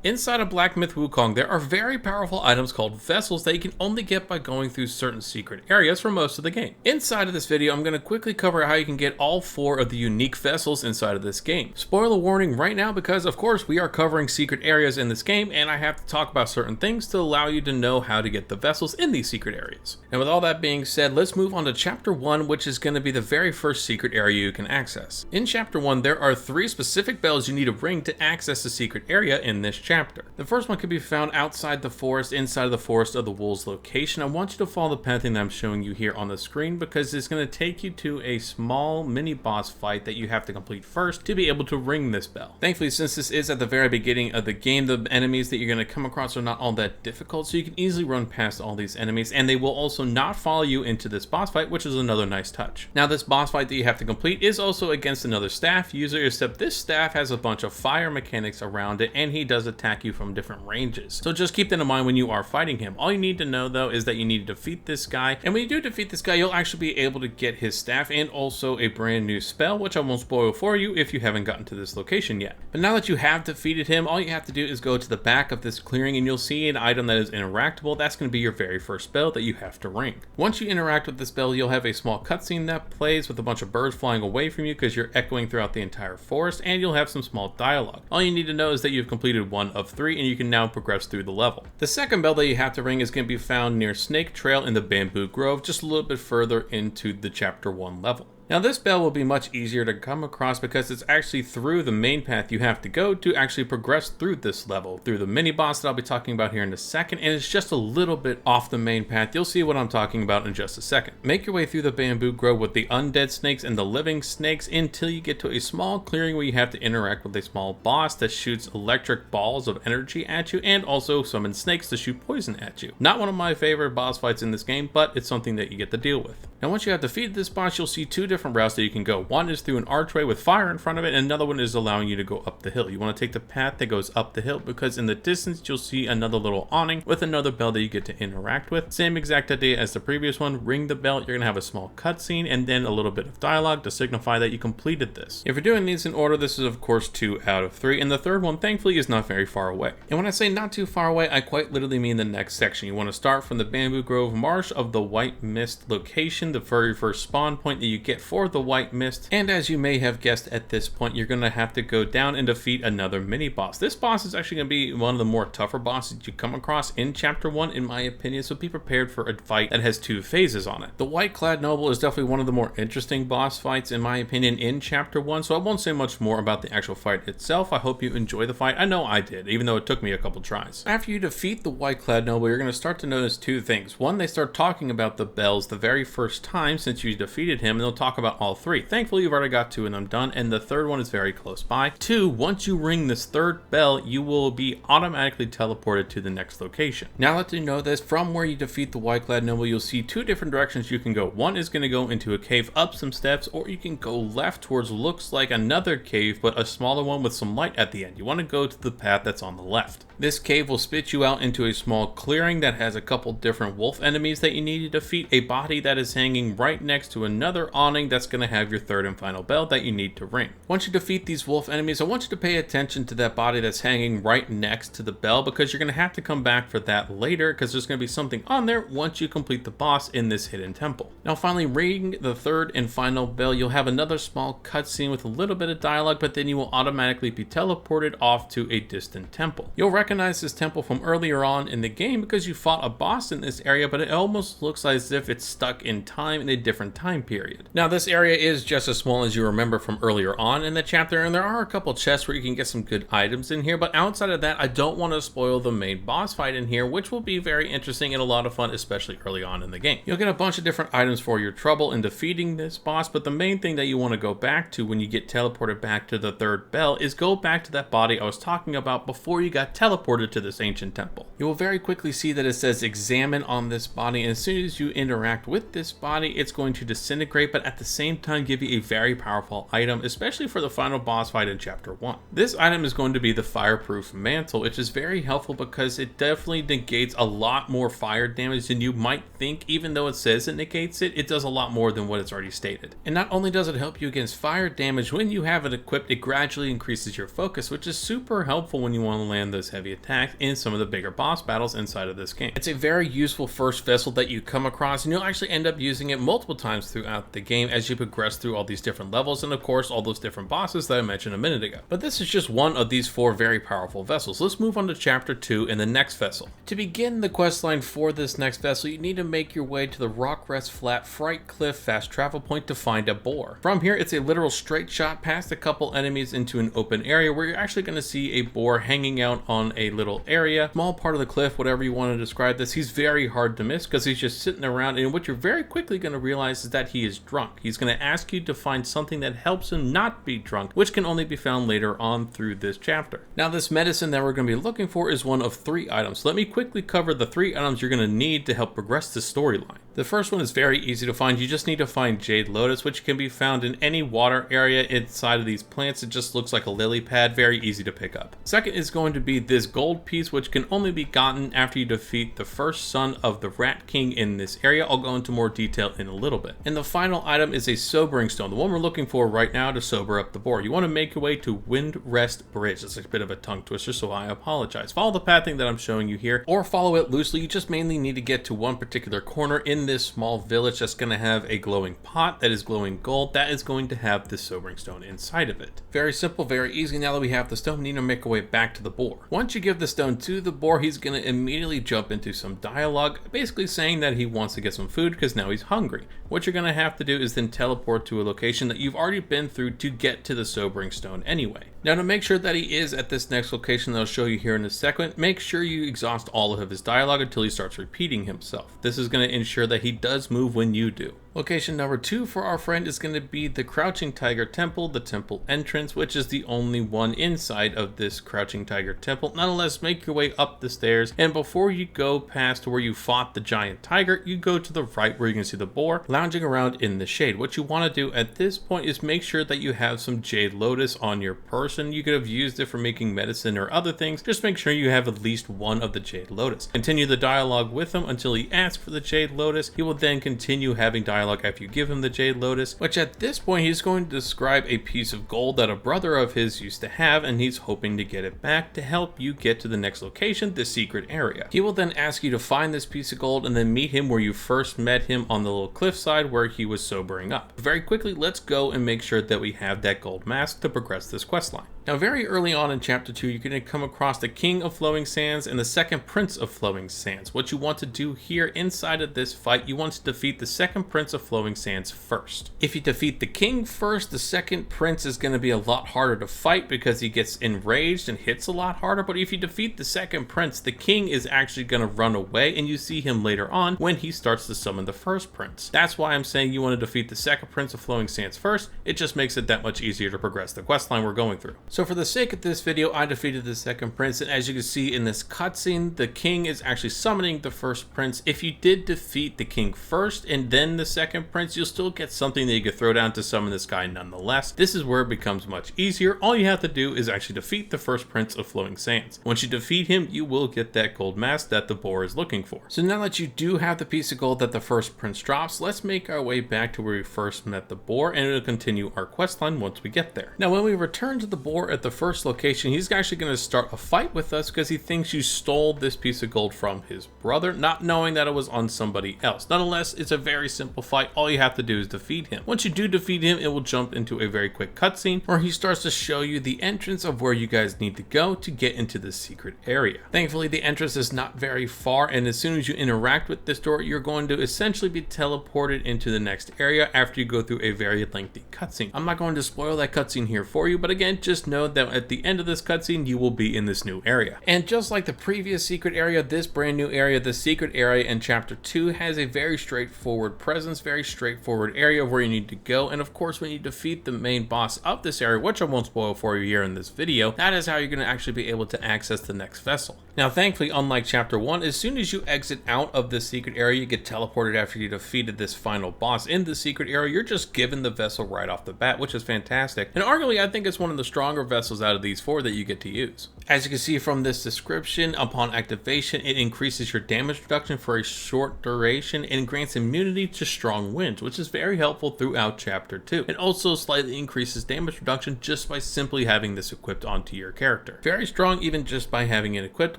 Inside of Black Myth Wukong, there are very powerful items called vessels that you can only get by going through certain secret areas for most of the game. Inside of this video, I'm going to quickly cover how you can get all 4 of the unique vessels inside of this game. Spoiler warning right now because of course we are covering secret areas in this game and I have to talk about certain things to allow you to know how to get the vessels in these secret areas. And with all that being said, let's move on to chapter 1, which is going to be the very first secret area you can access. In chapter 1, there are 3 specific bells you need to ring to access the secret area in this chapter. The first one can be found outside the forest, inside of the Forest of the Wolves location. I want you to follow the pathing that I'm showing you here on the screen because it's going to take you to a small mini boss fight that you have to complete first to be able to ring this bell. Thankfully, since this is at the very beginning of the game, the enemies that you're going to come across are not all that difficult, so you can easily run past all these enemies, and they will also not follow you into this boss fight, which is another nice touch. Now, this boss fight that you have to complete is also against another staff user, except this staff has a bunch of fire mechanics around it, and he does attack you from different ranges. So just keep that in mind when you are fighting him. All you need to know though is that you need to defeat this guy, and when you do defeat this guy, you'll actually be able to get his staff and also a brand new spell, which I won't spoil for you if you haven't gotten to this location yet. But now that you have defeated him, all you have to do is go to the back of this clearing and you'll see an item that is interactable. That's going to be your very first spell that you have to ring. Once you interact with this spell, you'll have a small cutscene that plays with a bunch of birds flying away from you because you're echoing throughout the entire forest, and you'll have some small dialogue. All you need to know is that you've completed 1 of 3 and you can now progress through the level. The second bell that you have to ring is going to be found near Snake Trail in the Bamboo Grove, just a little bit further into the chapter 1 level. Now this bell will be much easier to come across because it's actually through the main path you have to go to actually progress through this level, through the mini boss that I'll be talking about here in a second, and it's just a little bit off the main path. You'll see what I'm talking about in just a second. Make your way through the Bamboo Grove with the undead snakes and the living snakes until you get to a small clearing where you have to interact with a small boss that shoots electric balls of energy at you and also summon snakes to shoot poison at you. Not one of my favorite boss fights in this game, but it's something that you get to deal with. Now once you have defeated this boss, you'll see 2 different routes that you can go. One is through an archway with fire in front of it, and another one is allowing you to go up the hill. You want to take the path that goes up the hill because in the distance you'll see another little awning with another bell that you get to interact with. Same exact idea as the previous one. Ring the bell, you're going to have a small cutscene and then a little bit of dialogue to signify that you completed this. If you're doing these in order, this is of course 2 out of 3, and the third one thankfully is not very far away. And when I say not too far away, I quite literally mean the next section. You want to start from the Bamboo Grove Marsh of the White Mist location, the very first spawn point that you get for the White Mist, and as you may have guessed at this point, you're going to have to go down and defeat another mini boss. This boss is actually going to be one of the more tougher bosses you come across in chapter 1 in my opinion, so be prepared for a fight that has 2 phases on it. The White Clad Noble is definitely one of the more interesting boss fights in my opinion in chapter 1, so I won't say much more about the actual fight itself. I hope you enjoy the fight. I know I did, even though it took me a couple tries. After you defeat the White Clad Noble, you're going to start to notice 2 things. One, they start talking about the bells the very first time since you defeated him, and they'll talk about all 3. Thankfully, you've already got 2 of them done, and the third one is very close by. 2, once you ring this third bell, you will be automatically teleported to the next location. Now that you know this, from where you defeat the White Clad Noble, you'll see 2 different directions you can go. One is going to go into a cave up some steps, or you can go left towards looks like another cave, but a smaller one with some light at the end. You want to go to the path that's on the left. This cave will spit you out into a small clearing that has a couple different wolf enemies that you need to defeat, a body that is hanging right next to another awning that's going to have your third and final bell that you need to ring. Once you defeat these wolf enemies, I want you to pay attention to that body that's hanging right next to the bell because you're going to have to come back for that later because there's going to be something on there once you complete the boss in this hidden temple. Now finally, ringing the third and final bell, you'll have another small cutscene with a little bit of dialogue, but then you will automatically be teleported off to a distant temple. You'll recognize this temple from earlier on in the game because you fought a boss in this area, but it almost looks as if it's stuck in time in a different time period. Now this area is just as small as you remember from earlier on in the chapter, and there are a couple chests where you can get some good items in here, but outside of that, I don't want to spoil the main boss fight in here, which will be very interesting and a lot of fun, especially early on in the game. You'll get a bunch of different items for your trouble in defeating this boss, but the main thing that you want to go back to when you get teleported back to the third bell is go back to that body I was talking about before you got teleported to this ancient temple. You will very quickly see that it says examine on this body, and as soon as you interact with this body, it's going to disintegrate, but at the the same time give you a very powerful item, especially for the final boss fight in Chapter 1. This item is going to be the Fireproof Mantle, which is very helpful because it definitely negates a lot more fire damage than you might think. Even though it says it negates it, it does a lot more than what it's already stated. And not only does it help you against fire damage, when you have it equipped, it gradually increases your focus, which is super helpful when you want to land those heavy attacks in some of the bigger boss battles inside of this game. It's a very useful first vessel that you come across, and you'll actually end up using it multiple times throughout the game as you progress through all these different levels and of course all those different bosses that I mentioned a minute ago. But this is just one of these 4 very powerful vessels. Let's move on to Chapter 2 and the next vessel. To begin the questline for this next vessel, you need to make your way to the Rockrest Flat Fright Cliff fast travel point to find a boar. From here, it's a literal straight shot past a couple enemies into an open area where you're actually going to see a boar hanging out on a little area, small part of the cliff, whatever you want to describe this. He's very hard to miss because he's just sitting around, and what you're very quickly going to realize is that he is drunk. He's going to ask you to find something that helps him not be drunk, which can only be found later on through this chapter. Now, this medicine that we're going to be looking for is one of 3 items. So let me quickly cover the 3 items you're going to need to help progress the storyline. The first one is very easy to find. You just need to find Jade Lotus, which can be found in any water area inside of these plants. It just looks like a lily pad, very easy to pick up. Second is going to be this gold piece, which can only be gotten after you defeat the first son of the Rat King in this area. I'll go into more detail in a little bit. And the final item is a sobering stone, the one we're looking for right now to sober up the boar. You want to make your way to Windrest Bridge. It's a bit of a tongue twister, so I apologize. Follow the pathing that I'm showing you here, or follow it loosely. You just mainly need to get to one particular corner in this small village that's going to have a glowing pot that is glowing gold that is going to have the sobering stone inside of it. Very simple, very easy. Now that we have the stone, we need to make our way back to the boar. Once you give the stone to the boar, he's going to immediately jump into some dialogue, basically saying that he wants to get some food because now he's hungry. What you're going to have to do is then teleport to a location that you've already been through to get to the sobering stone anyway. Now, to make sure that he is at this next location that I'll show you here in a second, make sure you exhaust all of his dialogue until he starts repeating himself. This is going to ensure that he does move when you do. Location number 2 for our friend is going to be the Crouching Tiger Temple, the temple entrance, which is the only one inside of this Crouching Tiger Temple. Nonetheless, make your way up the stairs, and before you go past where you fought the giant tiger, you go to the right where you can see the boar lounging around in the shade. What you want to do at this point is make sure that you have some Jade Lotus on your person. You could have used it for making medicine or other things. Just make sure you have at least one of the Jade Lotus. Continue the dialogue with him until he asks for the Jade Lotus. He will then continue having dialogue after you give him the Jade Lotus, which at this point he's going to describe a piece of gold that a brother of his used to have, and he's hoping to get it back to help you get to the next location, the secret area. He will then ask you to find this piece of gold and then meet him where you first met him on the little cliffside where he was sobering up. Very quickly, let's go and make sure that we have that gold mask to progress this questline. Now, very early on in Chapter 2, you're going to come across the King of Flowing Sands and the second Prince of Flowing Sands. What you want to do here inside of this fight, you want to defeat the second Prince of Flowing Sands first. If you defeat the King first, the second Prince is going to be a lot harder to fight because he gets enraged and hits a lot harder. But if you defeat the second Prince, the King is actually going to run away, and you see him later on when he starts to summon the first Prince. That's why I'm saying you want to defeat the second Prince of Flowing Sands first. It just makes it that much easier to progress the questline we're going through. So for the sake of this video, I defeated the second Prince, and as you can see in this cutscene, the King is actually summoning the first Prince. If you did defeat the King first and then the second Prince, you'll still get something that you could throw down to summon this guy nonetheless. This is where it becomes much easier. All you have to do is actually defeat the first Prince of Flowing Sands. Once you defeat him, you will get that gold mask that the boar is looking for. So now that you do have the piece of gold that the first Prince drops, let's make our way back to where we first met the boar, and it'll continue our questline once we get there. Now, when we return to the boar at the first location, he's actually going to start a fight with us because he thinks you stole this piece of gold from his brother, not knowing that it was on somebody else. Nonetheless, it's a very simple fight. All you have to do is defeat him. Once you do defeat him, it will jump into a very quick cutscene where he starts to show you the entrance of where you guys need to go to get into the secret area. Thankfully, the entrance is not very far, and as soon as you interact with this door, you're going to essentially be teleported into the next area after you go through a very lengthy cutscene. I'm not going to spoil that cutscene here for you, but again, just know know that at the end of this cutscene, you will be in this new area. And just like the previous secret area, this brand new area, the secret area in Chapter 2, has a very straightforward presence, very straightforward area where you need to go. And of course, when you defeat the main boss of this area, which I won't spoil for you here in this video, that is how you're going to actually be able to access the next vessel. Now, thankfully, unlike Chapter 1, as soon as you exit out of this secret area, you get teleported after you defeated this final boss in the secret area. You're just given the vessel right off the bat, which is fantastic. And arguably, I think it's one of the stronger vessels out of these four that you get to use. As you can see from this description, upon activation, it increases your damage reduction for a short duration and grants immunity to strong winds, which is very helpful throughout Chapter 2. It also slightly increases damage reduction just by simply having this equipped onto your character. Very strong even just by having it equipped,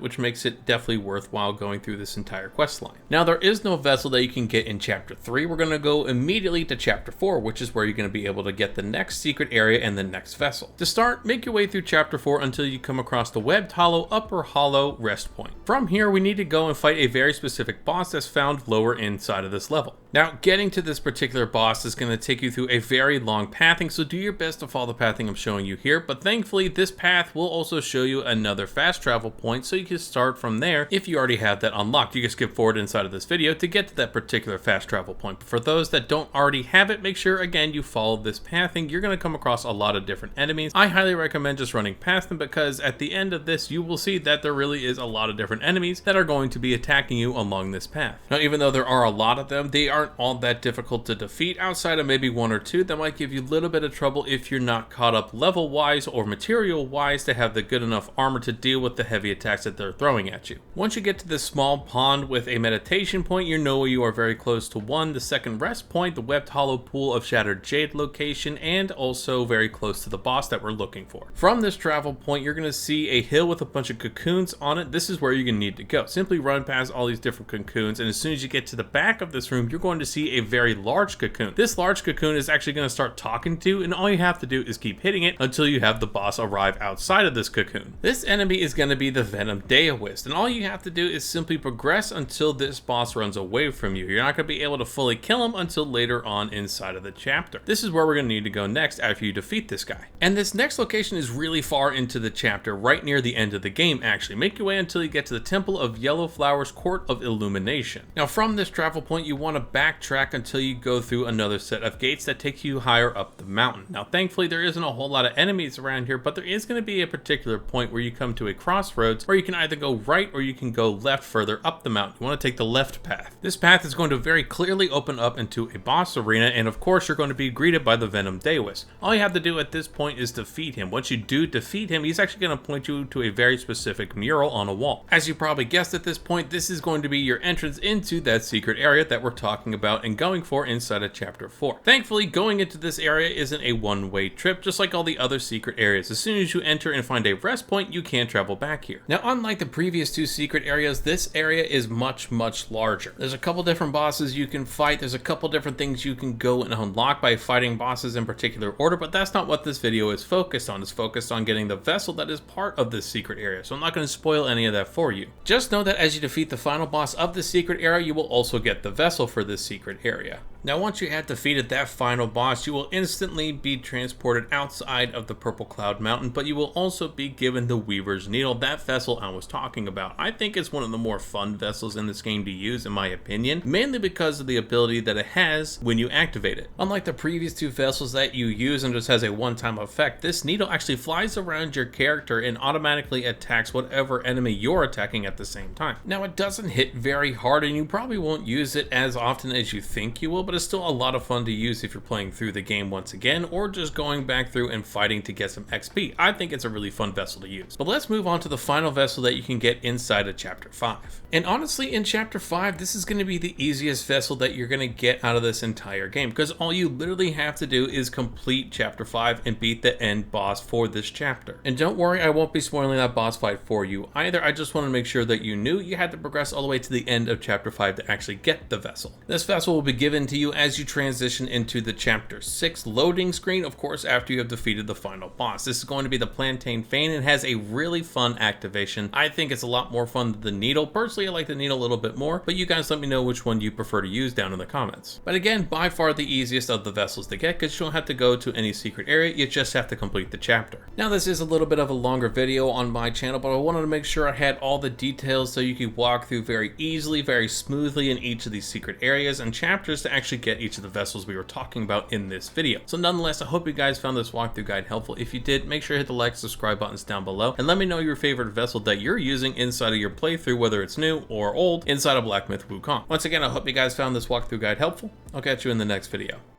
which makes it definitely worthwhile going through this entire quest line. Now, there is no vessel that you can get in Chapter 3. We're going to go immediately to Chapter 4, which is where you're going to be able to get the next secret area and the next vessel. To start, make your way through Chapter 4 until you come across the webbed hollow upper hollow rest point. From here, we need to go and fight a very specific boss that's found lower inside of this level. Now, getting to this particular boss is going to take you through a very long pathing, so do your best to follow the pathing I'm showing you here, but thankfully this path will also show you another fast travel point, so you can start from there if you already have that unlocked. You can skip forward inside of this video to get to that particular fast travel point, but for those that don't already have it, make sure again you follow this pathing. You're going to come across a lot of different enemies. I highly recommend just running past them because at the end of this you will see that there really is a lot of different enemies that are going to be attacking you along this path. Now, even though there are a lot of them, they aren't all that difficult to defeat outside of maybe one or two that might give you a little bit of trouble if you're not caught up level wise or material wise to have the good enough armor to deal with the heavy attacks that they're throwing at you. Once you get to this small pond with a meditation point, you know you are very close to the second rest point, the webbed hollow pool of shattered jade location, and also very close to the boss that we're looking for. From this travel point, you're going to see a hill with a bunch of cocoons on it. This is where you're going to need to go. Simply run past all these different cocoons, and as soon as you get to the back of this room, you're going to see a very large cocoon. This large cocoon is actually going to start talking to you, and all you have to do is keep hitting it until you have the boss arrive outside of this cocoon. This enemy is going to be the Venom Daoist, and all you have to do is simply progress until this boss runs away from you. You're not going to be able to fully kill him until later on inside of the chapter. This is where we're going to need to go next after you defeat this guy. And this next location is really far into the chapter, right near the end of the game actually. Make your way until you get to the Temple of Yellow Flowers Court of Illumination. Now, from this travel point, you want to backtrack until you go through another set of gates that take you higher up the mountain. Now, thankfully, there isn't a whole lot of enemies around here, but there is going to be a particular point where you come to a crossroads where you can either go right or you can go left further up the mountain. You want to take the left path. This path is going to very clearly open up into a boss arena, and of course, you're going to be greeted by the Venom Daoist. All you have to do at this point is defeat him. Once you do defeat him, he's actually going to point you to a very specific mural on a wall. As you probably guessed at this point, this is going to be your entrance into that secret area that we're talking about and going for inside of Chapter 4. Thankfully, going into this area isn't a one-way trip, just like all the other secret areas. As soon as you enter and find a rest point, you can travel back here. Now, unlike the previous two secret areas, this area is much larger. There's a couple different bosses you can fight. There's a couple different things you can go and unlock by fighting bosses in particular order, but that's not what this video is focused on. It's focused on getting the vessel that is part of this secret area, so I'm not going to spoil any of that for you. Just know that as you defeat the final boss of the secret area, you will also get the vessel for this secret area. Now, once you have defeated that final boss, you will instantly be transported outside of the Purple Cloud Mountain, but you will also be given the Weaver's Needle, that vessel I was talking about. I think it's one of the more fun vessels in this game to use, in my opinion, mainly because of the ability that it has when you activate it. Unlike the previous two vessels that you use and just has a one-time effect, this needle actually flies around your character and automatically attacks whatever enemy you're attacking at the same time. Now, it doesn't hit very hard, and you probably won't use it as often as you think you will, but it's still a lot of fun to use if you're playing through the game once again, or just going back through and fighting to get some XP. I think it's a really fun vessel to use. But let's move on to the final vessel that you can get inside of Chapter 5. And honestly, in Chapter 5, this is going to be the easiest vessel that you're going to get out of this entire game, because all you literally have to do is complete Chapter 5 and beat the end boss for this chapter. And don't worry, I won't be spoiling that boss fight for you either. I just want to make sure that you knew you had to progress all the way to the end of Chapter 5 to actually get the vessel. This vessel will be given to to you as you transition into the Chapter 6 loading screen, of course, after you have defeated the final boss. This is going to be the Plantain Fane and has a really fun activation. I think it's a lot more fun than the Needle. Personally, I like the Needle a little bit more, but you guys let me know which one you prefer to use down in the comments. But again, by far the easiest of the vessels to get, because you don't have to go to any secret area, you just have to complete the chapter. Now, this is a little bit of a longer video on my channel, but I wanted to make sure I had all the details so you could walk through very easily, very smoothly in each of these secret areas and chapters to actually get each of the vessels we were talking about in this video. So nonetheless, I hope you guys found this walkthrough guide helpful. If you did, make sure to hit the like, subscribe buttons down below, and let me know your favorite vessel that you're using inside of your playthrough, whether it's new or old, inside of Black Myth Wukong. Once again, I hope you guys found this walkthrough guide helpful. I'll catch you in the next video.